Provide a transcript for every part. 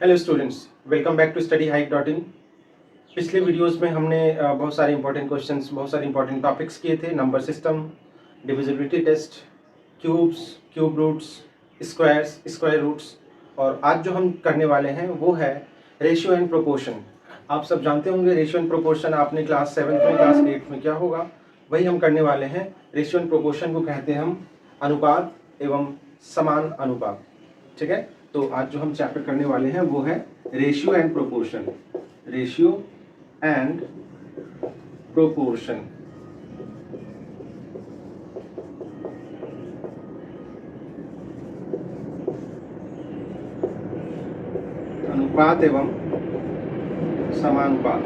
Hello students, welcome back to studyhype.in। पिछले videos में हमने बहुत सारे इंपॉर्टेंट क्वेश्चंस, बहुत सारे इंपॉर्टेंट टॉपिक्स किए थे। Number system, divisibility test, cubes, cube roots, squares, square roots. और आज जो हम करने वाले हैं वो है रेशियो एंड प्रोपोर्शन। आप सब जानते होंगे रेशियो एंड प्रोपोर्शन, आपने क्लास 7 में, क्लास 8 में क्या होगा वही हम करने वाले हैं। रेशियो एंड प्रोपोर्शन को कहते हैं हम अनुपात एवं समान अनुपात। ठीक है, तो आज जो हम चैप्टर करने वाले हैं वो है ratio and proportion. Ratio and proportion. अनुपात एवं समानुपात।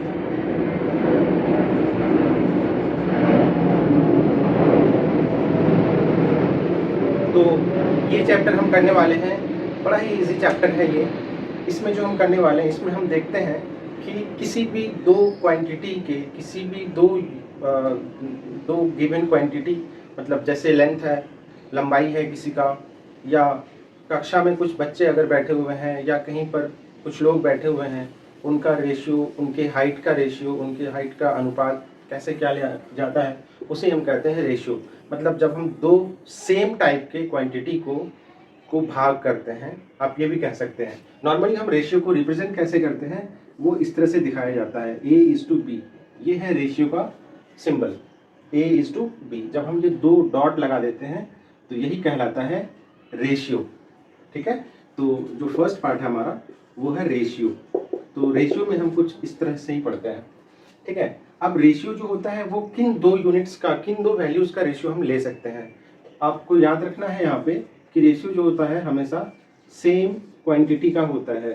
तो ये चैप्टर हम करने वाले हैं, बड़ा ही इजी चैप्टर है ये। इसमें जो हम करने वाले हैं, इसमें हम देखते हैं कि किसी भी दो क्वांटिटी के, किसी भी दो गिवन क्वांटिटी, मतलब जैसे लेंथ है, लंबाई है किसी का, या कक्षा में कुछ बच्चे अगर बैठे हुए हैं या कहीं पर कुछ लोग बैठे हुए हैं, उनका रेशियो, उनके हाइट का रेशियो, उनके हाइट का अनुपात कैसे क्या लिया जाता है, उसे हम कहते हैं रेशियो। मतलब जब हम दो सेम टाइप के क्वांटिटी को भाग करते हैं, आप ये भी कह सकते हैं। नॉर्मली हम रेशियो को रिप्रेजेंट कैसे करते हैं, वो इस तरह से दिखाया जाता है, A:B। ये है रेशियो का सिंबल, A:B। जब हम ये दो डॉट लगा देते हैं तो यही कहलाता है रेशियो। ठीक है, तो जो फर्स्ट पार्ट है हमारा वो है रेशियो। तो रेशियो में हम कुछ इस तरह से ही पढ़ते हैं। ठीक है, अब रेशियो जो होता है वो किन दो यूनिट्स का, किन दो वैल्यूज का रेशियो हम ले सकते हैं। आपको याद रखना है यहाँ पे कि रेशियो जो होता है हमेशा सेम क्वांटिटी का होता है।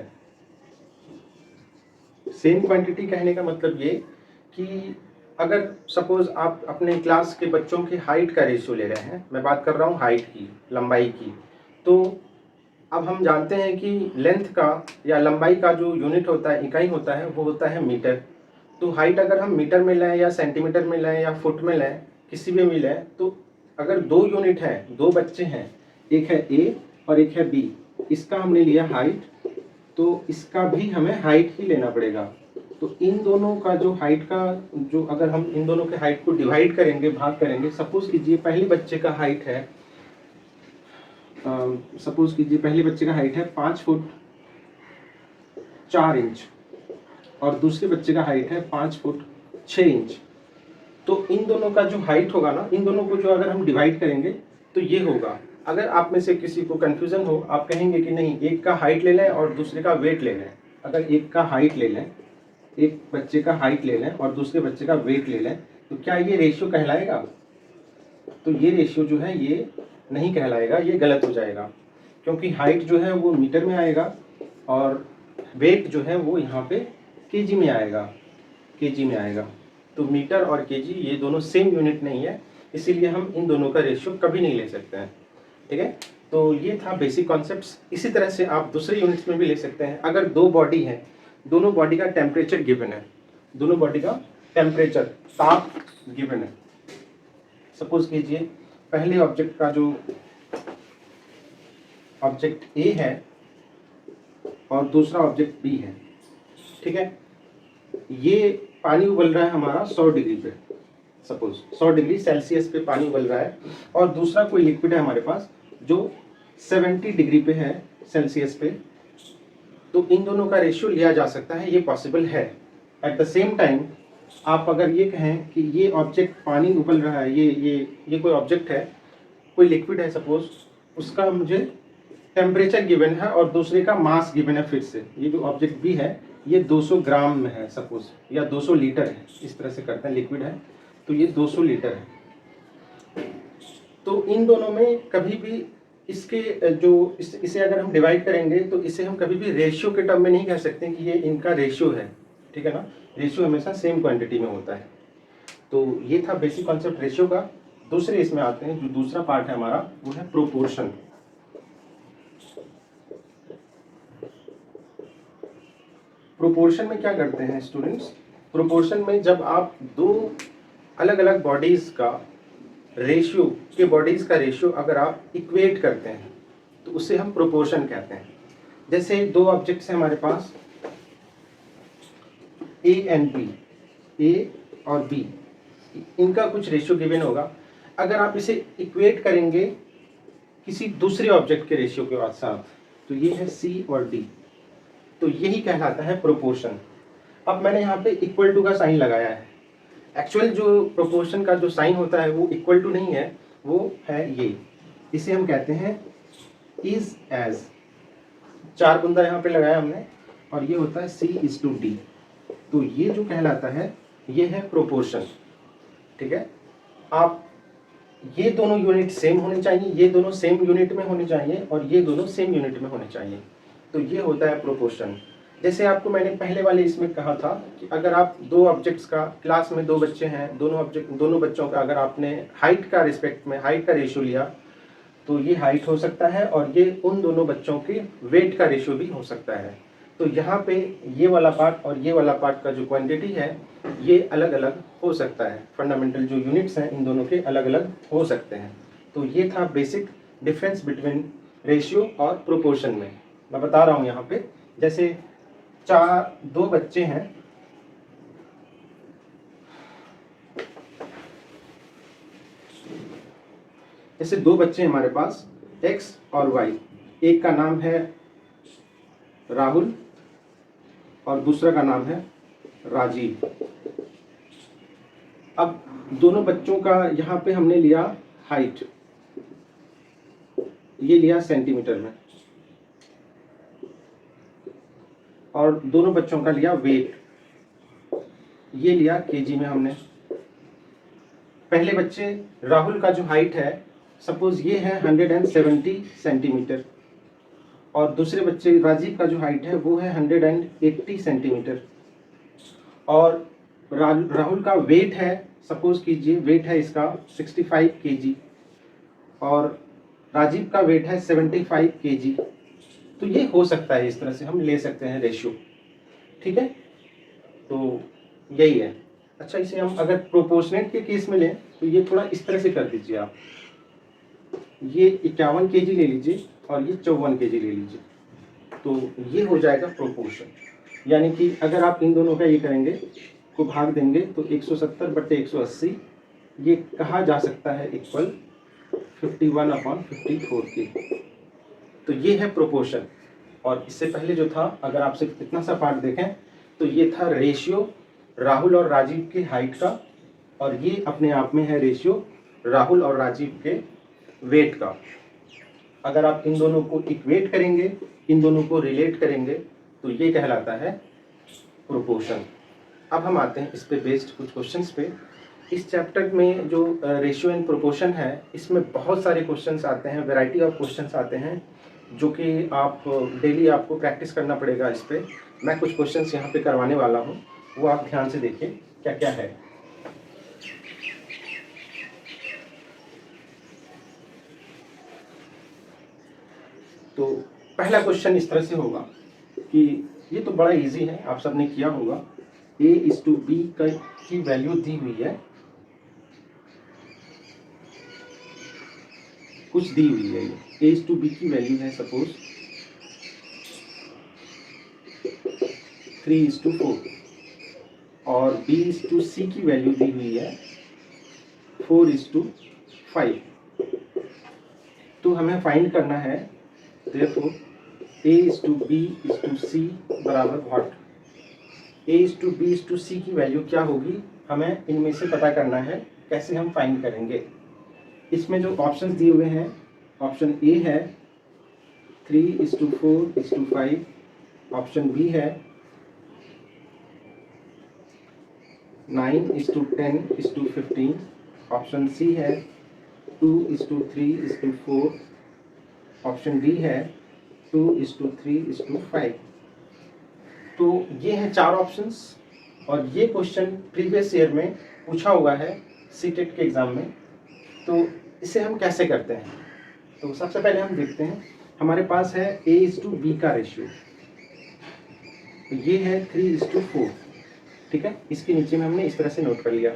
सेम क्वांटिटी कहने का मतलब ये कि अगर सपोज आप अपने क्लास के बच्चों की हाइट का रेशियो ले रहे हैं, मैं बात कर रहा हूँ हाइट की, लंबाई की, तो अब हम जानते हैं कि लेंथ का या लंबाई का जो यूनिट होता है, इकाई होता है, वो होता है मीटर। तो हाइट अगर हम मीटर में लें या सेंटीमीटर में लें या फुट में लें, किसी भी में लें, तो अगर दो यूनिट है, दो बच्चे हैं, एक है ए और एक है बी, इसका हमने लिया हाइट, तो इसका भी हमें हाइट ही लेना पड़ेगा। तो इन दोनों का जो हाइट का, जो अगर हम इन दोनों के हाइट को डिवाइड करेंगे, भाग करेंगे, सपोज कीजिए पहले बच्चे का हाइट है, सपोज कीजिए पहले बच्चे का हाइट है 5 फुट 4 इंच और दूसरे बच्चे का हाइट है 5 फुट 6 इंच। तो इन दोनों का जो हाइट होगा ना, इन दोनों को जो अगर हम डिवाइड करेंगे तो ये होगा। अगर आप में से किसी को कंफ्यूजन हो, आप कहेंगे कि नहीं, एक का हाइट ले लें और दूसरे का वेट ले लें। अगर एक का हाइट ले लें, एक बच्चे का हाइट ले लें और दूसरे बच्चे का वेट ले लें, तो क्या ये रेशियो कहलाएगा? तो ये रेशियो जो है ये नहीं कहलाएगा, ये गलत हो जाएगा, क्योंकि हाइट जो है वो मीटर में आएगा और वेट जो है वो यहाँ पे केजी में आएगा, केजी में आएगा। तो मीटर और केजी ये दोनों सेम यूनिट नहीं है, इसीलिए हम इन दोनों का रेशियो कभी नहीं ले सकते हैं। ठीक है, तो ये था बेसिक कॉन्सेप्ट्स। इसी तरह से आप दूसरे यूनिट्स में भी ले सकते हैं। अगर दो बॉडी है, दोनों बॉडी का टेम्परेचर गिवन है, दोनों बॉडी का टेम्परेचर, ताप गिवन है। सपोज कीजिए पहले ऑब्जेक्ट का जो ऑब्जेक्ट ए है और दूसरा ऑब्जेक्ट बी है। ठीक है, ये पानी उबल रहा है हमारा 100 डिग्री पे, सपोज 100 डिग्री सेल्सियस पे पानी उबल रहा है, और दूसरा कोई लिक्विड है हमारे पास जो 70 डिग्री पे है सेल्सियस पे। तो इन दोनों का रेशियो लिया जा सकता है, ये पॉसिबल है। एट द सेम टाइम आप अगर ये कहें कि ये ऑब्जेक्ट पानी उबल रहा है, ये कोई ऑब्जेक्ट है, कोई लिक्विड है सपोज, उसका मुझे टेम्परेचर गिवन है और दूसरे का मास गिवन है। फिर से ये जो ऑब्जेक्ट भी है ये 200 ग्राम में है सपोज, या 200 लीटर है, इस तरह से करते हैं, लिक्विड है तो ये 200 लीटर है। तो इन दोनों में कभी भी इसके इसे अगर हम डिवाइड करेंगे तो इसे हम कभी भी रेशियो के टर्म में नहीं कह सकते कि ये इनका रेशियो है। ठीक है ना, रेशियो हमेशा सेम क्वांटिटी में होता है। तो ये था बेसिक कॉन्सेप्ट रेशियो का। दूसरे इसमें आते हैं, जो दूसरा पार्ट है हमारा वो है प्रोपोर्शन। प्रोपोर्शन में क्या करते हैं स्टूडेंट्स? प्रोपोर्शन में जब आप दो अलग अलग बॉडीज का रेशियो, के बॉडीज का रेशियो अगर आप इक्वेट करते हैं तो उसे हम प्रोपोर्शन कहते हैं। जैसे दो ऑब्जेक्ट्स हैं हमारे पास ए एंड बी, ए और बी, इनका कुछ रेशियो गिवन होगा। अगर आप इसे इक्वेट करेंगे किसी दूसरे ऑब्जेक्ट के रेशियो के साथ, तो ये है सी और डी, तो यही कहलाता है प्रोपोर्शन। अब मैंने यहाँ पे इक्वल टू का साइन लगाया है। एक्चुअल जो प्रोपोर्शन का जो साइन होता है वो इक्वल टू नहीं है, वो है ये, इसे हम कहते हैं इज एज। 4 बुंदा यहाँ पे लगाया हमने, और ये होता है सी इज टू डी, तो ये जो कहलाता है ये है प्रोपोर्शन। ठीक है, आप ये दोनों यूनिट सेम होने चाहिए, ये दोनों सेम यूनिट में होने चाहिए, और ये दोनों सेम यूनिट में होने चाहिए, तो ये होता है प्रोपोर्शन। जैसे आपको मैंने पहले वाले इसमें कहा था कि अगर आप दो ऑब्जेक्ट्स का, क्लास में 2 बच्चे हैं, दोनों बच्चों का अगर आपने हाइट का रिस्पेक्ट में हाइट का रेशियो लिया, तो ये हाइट हो सकता है, और ये उन दोनों बच्चों के वेट का रेशियो भी हो सकता है। तो यहाँ पे ये वाला पार्ट और ये वाला पार्ट का जो क्वांटिटी है ये अलग अलग हो सकता है। फंडामेंटल जो यूनिट्स हैं इन दोनों के अलग अलग हो सकते हैं। तो ये था बेसिक डिफरेंस बिटवीन रेशियो और प्रोपोर्शन में। मैं बता रहा हूँ यहाँ पे, जैसे 2 बच्चे हैं, जैसे 2 बच्चे हैं हमारे पास x और y, एक का नाम है राहुल और दूसरा का नाम है राजीव। अब दोनों बच्चों का यहाँ पे हमने लिया हाइट, ये लिया सेंटीमीटर में, और दोनों बच्चों का लिया वेट, ये लिया केजी में हमने। पहले बच्चे राहुल का जो हाइट है, सपोज ये है 170 सेंटीमीटर, और दूसरे बच्चे राजीव का जो हाइट है वो है 180 सेंटीमीटर, और राहुल का वेट है, सपोज कीजिए वेट है इसका 65 केजी, और राजीव का वेट है 75 केजी। तो ये हो सकता है, इस तरह से हम ले सकते हैं रेशियो। ठीक है, तो यही है। अच्छा, इसे हम अगर प्रोपोर्शनेट के केस में लें तो ये थोड़ा इस तरह से कर दीजिए आप, ये 51 केजी ले लीजिए और ये 54 केजी ले लीजिए, तो ये हो जाएगा प्रोपोर्शन। यानी कि अगर आप इन दोनों का ये करेंगे को भाग देंगे तो 170/180 ये कहा जा सकता है इक्वल 51/54 के। तो ये है प्रोपोर्शन। और इससे पहले जो था, अगर आप सिर्फ इतना सा पार्ट देखें तो ये था रेशियो राहुल और राजीव के हाइट का, और ये अपने आप में है रेशियो राहुल और राजीव के वेट का। अगर आप इन दोनों को इक्वेट करेंगे, इन दोनों को रिलेट करेंगे, तो ये कहलाता है प्रोपोर्शन। अब हम आते हैं इस पे बेस्ड कुछ क्वेश्चंस पे। इस चैप्टर में जो रेशियो एंड प्रोपोर्शन है, इसमें बहुत सारे क्वेश्चंस आते हैं, वैरायटी ऑफ क्वेश्चंस आते हैं, जो कि आप डेली आपको प्रैक्टिस करना पड़ेगा इस पे। मैं कुछ क्वेश्चंस यहाँ पे करवाने वाला हूँ, वो आप ध्यान से देखिए क्या क्या है। तो पहला क्वेश्चन इस तरह से होगा कि ये तो बड़ा इजी है, आप सबने किया होगा। a/b की वैल्यू दी हुई है, कुछ दी हुई है, ये a/b की वैल्यू है सपोज 3:4, और b/c की वैल्यू दी हुई है 4:5। तो हमें फाइंड करना है, therefore a/b/c बराबर व्हाट। a/b/c की वैल्यू क्या होगी, हमें इनमें से पता करना है। कैसे हम फाइंड करेंगे? इसमें जो ऑप्शंस दिए हुए हैं, ऑप्शन ए है 3:4:5, ऑप्शन बी है 9:10:15, ऑप्शन सी है 2:3:4, ऑप्शन डी है 2:3:5। तो ये हैं 4 ऑप्शंस, और ये क्वेश्चन प्रीवियस ईयर में पूछा हुआ है सीटेट के एग्ज़ाम में। तो इसे हम कैसे करते हैं? तो सबसे पहले हम देखते हैं, हमारे पास है a/b का रेशियो, तो ये है 3:4। ठीक है, इसके नीचे में हमने इस तरह से नोट कर लिया।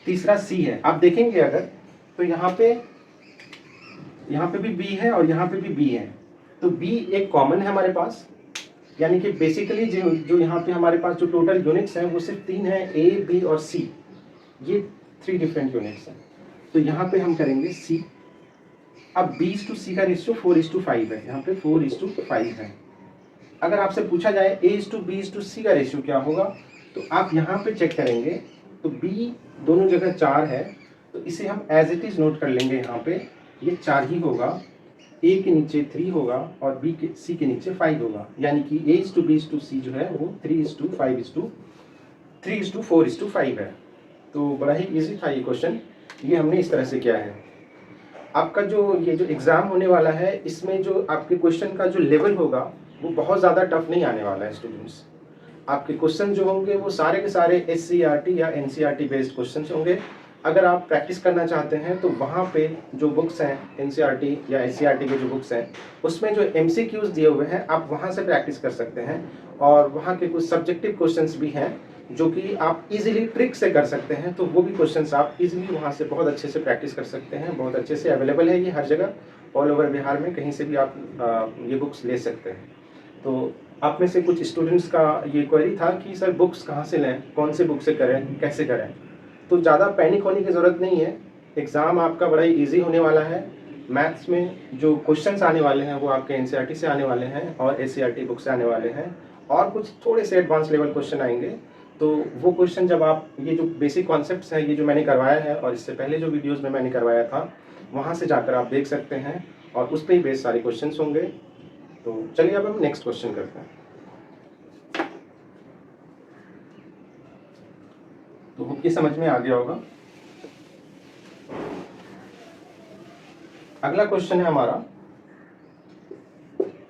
तीसरा c है, आप देखेंगे अगर तो यहाँ पे भी b है और यहाँ पे भी b है, तो b एक कॉमन है हमारे पास, यानी कि बेसिकली जो यहाँ पे हमारे पास जो टोटल यूनिट्स हैं वो सिर्फ 3 है, a, b और c, ये 3 डिफरेंट यूनिट्स हैं। तो यहाँ पे हम करेंगे c। अब b/c का रेशियो 4:5 है, यहाँ पे 4:5 है। अगर आपसे पूछा जाए a/b/c का रेशियो क्या होगा, तो आप यहाँ पे चेक करेंगे तो b दोनों जगह 4 है, तो इसे हम एज इट इज नोट कर लेंगे। यहाँ पे ये 4 ही होगा, a के नीचे 3 होगा और c के नीचे 5 होगा, यानी कि a/b/c जो है वो 3:4:5 है। तो बड़ा ही इजी था ये क्वेश्चन, ये हमने इस तरह से किया है। आपका जो ये जो एग्ज़ाम होने वाला है, इसमें जो आपके क्वेश्चन का जो लेवल होगा वो बहुत ज़्यादा टफ नहीं आने वाला है स्टूडेंट्स। आपके क्वेश्चन जो होंगे वो सारे के सारे SCERT या NCERT बेस्ड क्वेश्चन होंगे। अगर आप प्रैक्टिस करना चाहते हैं तो वहाँ पे जो बुक्स हैं NCERT या SCERT के जो बुक्स हैं, उसमें जो MCQs दिए हुए हैं आप वहाँ से प्रैक्टिस कर सकते हैं। और वहाँ के कुछ सब्जेक्टिव क्वेश्चंस भी हैं जो कि आप इजीली ट्रिक से कर सकते हैं, तो वो भी क्वेश्चंस आप इजीली वहाँ से बहुत अच्छे से प्रैक्टिस कर सकते हैं। बहुत अच्छे से अवेलेबल है ये हर जगह, ऑल ओवर बिहार में कहीं से भी आप ये बुक्स ले सकते हैं। तो आप में से कुछ स्टूडेंट्स का ये क्वेरी था कि सर बुक्स कहाँ से लें, कौन से बुक से करें, कैसे करें। तो ज़्यादा पैनिक होने की ज़रूरत नहीं है, एग्ज़ाम आपका बड़ा ही ईजी होने वाला है। मैथ्स में जो क्वेश्चंस आने वाले हैं वो आपके NCERT से आने वाले हैं और SCERT बुक से आने वाले हैं, और कुछ थोड़े से एडवांस लेवल क्वेश्चन आएंगे। तो वो क्वेश्चन जब आप ये जो बेसिक कॉन्सेप्ट्स हैं, ये जो मैंने करवाया है और इससे पहले जो वीडियोज़ में मैंने करवाया था, वहाँ से जाकर आप देख सकते हैं और उस पर ही बेस सारे क्वेश्चंस होंगे। तो चलिए अब हम नेक्स्ट क्वेश्चन करते हैं। तो होप ये समझ में आ गया होगा। अगला क्वेश्चन है हमारा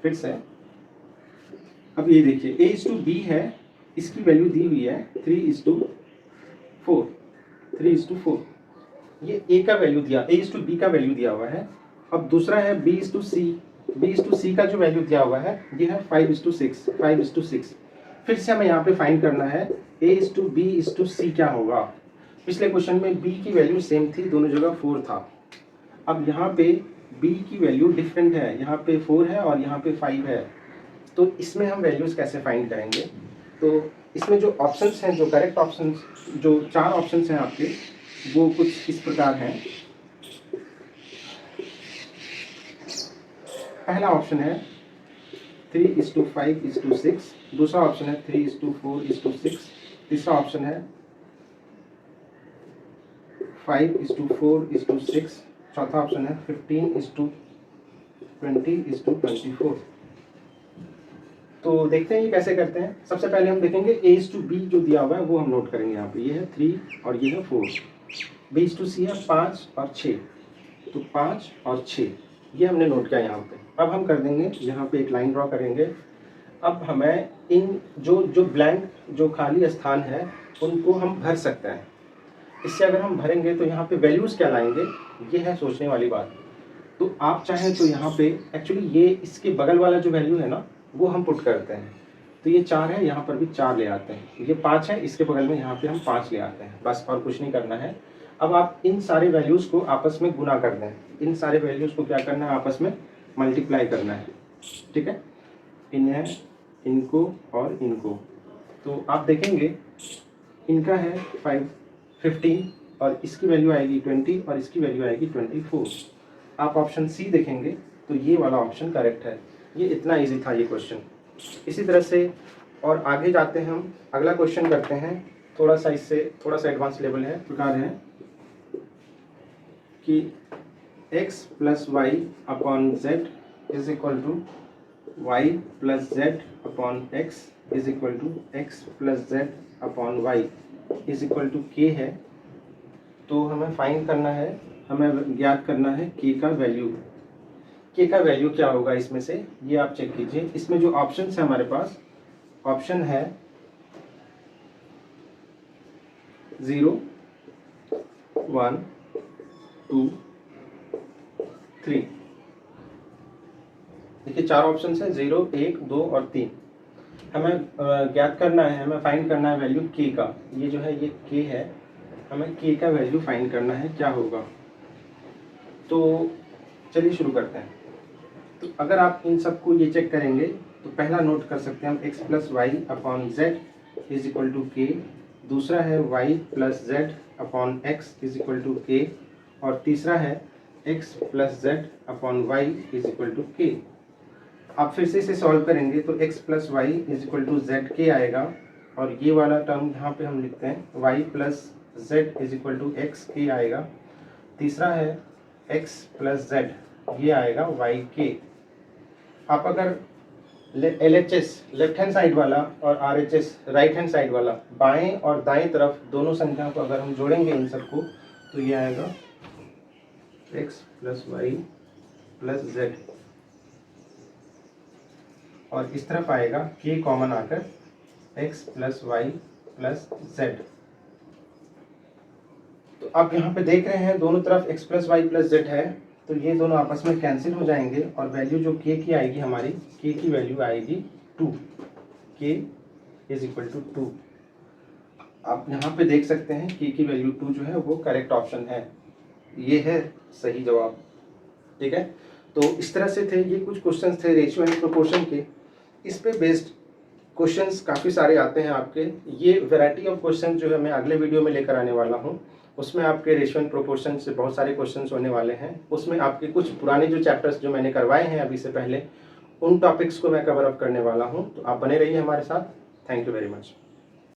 फिर से, अब ये देखिए a/b है, इसकी वैल्यू दी हुई है 3:4। ये a का वैल्यू दिया, a/b का वैल्यू दिया हुआ है। अब दूसरा है b/c का जो वैल्यू दिया हुआ है ये है 5:6। फिर से हमें यहाँ पे फाइंड करना है a/b/c क्या होगा। पिछले क्वेश्चन में b की वैल्यू सेम थी, दोनों जगह 4 था। अब यहाँ पे b की वैल्यू डिफरेंट है, यहाँ पे 4 है और यहाँ पे 5 है। तो इसमें हम वैल्यूज़ कैसे फाइंड करेंगे। तो इसमें जो ऑप्शंस हैं, जो करेक्ट ऑप्शंस, जो 4 ऑप्शंस हैं आपके, वो कुछ इस प्रकार हैं। पहला ऑप्शन है 3:5:6, दूसरा ऑप्शन है 3:4:6, तीसरा ऑप्शन है 5:4:6, चौथा ऑप्शन है 15:20:24। तो देखते हैं ये कैसे करते हैं। सबसे पहले हम देखेंगे a/b जो दिया हुआ है वो हम नोट करेंगे। यहाँ पे ये है 3 और ये है 4, b/c है 5 और 6, तो 5 और 6 ये हमने नोट किया यहाँ पे। अब हम कर देंगे यहाँ पे एक लाइन ड्रॉ करेंगे। अब हमें इन जो ब्लैंक, जो खाली स्थान है, उनको हम भर सकते हैं। इससे अगर हम भरेंगे तो यहाँ पे वैल्यूज़ क्या लाएंगे, ये है सोचने वाली बात। तो आप चाहें तो यहाँ पे एक्चुअली ये इसके बगल वाला जो वैल्यू है ना वो हम पुट करते हैं। तो ये 4 है, यहाँ पर भी 4 ले आते हैं। ये 5 है, इसके बगल में यहाँ पे हम 5 ले आते हैं, बस और कुछ नहीं करना है। अब आप इन सारे वैल्यूज़ को आपस में गुना कर दें। इन सारे वैल्यूज़ को क्या करना है, आपस में मल्टीप्लाई करना है, ठीक है। इन्हें, इनको और इनको। तो आप देखेंगे इनका है 15 और इसकी वैल्यू आएगी 20 और इसकी वैल्यू आएगी 24। आप ऑप्शन सी देखेंगे तो ये वाला ऑप्शन करेक्ट है। ये इतना इजी था ये क्वेश्चन। इसी तरह से और आगे जाते हैं हम, अगला क्वेश्चन करते हैं। थोड़ा सा इससे थोड़ा सा एडवांस लेवल है। प्रकार है कि x + y/z is equal to y + z/x is equal to x + z/y is equal to k है। तो हमें फाइंड करना है, हमें ज्ञात करना है k का वैल्यू। k का वैल्यू क्या होगा इसमें से, ये आप चेक कीजिए। इसमें जो ऑप्शन है हमारे पास, ऑप्शन है 0, 1, 2, 3। देखिए 4 ऑप्शन है, 0, 1, 2 और 3। हमें ज्ञात करना है, हमें फाइंड करना है वैल्यू k का। ये जो है ये k है, हमें k का वैल्यू फाइंड करना है क्या होगा। तो चलिए शुरू करते हैं। तो अगर आप इन सबको ये चेक करेंगे तो पहला नोट कर सकते हैं हम x plus Y upon Z is equal to K, दूसरा है y plus Z upon X is equal to K, और तीसरा है x plus Z upon Y is equal to K. आप फिर से इसे सॉल्व करेंगे तो x plus Y is equal to Z K आएगा, और ये वाला टर्म यहाँ पे हम लिखते हैं y plus Z is equal to X K आएगा। तीसरा है x प्लस जेड, ये आएगा y के। आप अगर LHS लेफ्ट हैंड साइड वाला और RHS राइट हैंड साइड वाला, बाएं और दाएं तरफ दोनों संख्याओं को अगर हम जोड़ेंगे इन सबको तो ये आएगा x plus Y plus Z, और इस तरफ आएगा k कॉमन आकर x plus Y plus Z. तो आप यहाँ पे देख रहे हैं दोनों तरफ x plus Y plus Z है, तो ये दोनों आपस में कैंसिल हो जाएंगे और वैल्यू जो k की आएगी हमारी, k की वैल्यू आएगी 2, k इज इक्वल टू 2। आप यहाँ पे देख सकते हैं k की वैल्यू 2 जो है वो करेक्ट ऑप्शन है, ये है सही जवाब। ठीक है, तो इस तरह से थे ये कुछ क्वेश्चंस थे रेशियो एंड प्रोपोर्शन के। इस पे बेस्ड क्वेश्चंस काफ़ी सारे आते हैं आपके। ये वैरायटी ऑफ क्वेश्चन जो है मैं अगले वीडियो में लेकर आने वाला हूँ, उसमें आपके रेशियो एंड प्रोपोर्शन से बहुत सारे क्वेश्चंस होने वाले हैं। उसमें आपके कुछ पुराने जो चैप्टर्स जो मैंने करवाए हैं अभी से पहले, उन टॉपिक्स को मैं कवर अप करने वाला हूँ। तो आप बने रहिए हमारे साथ। Thank you very much.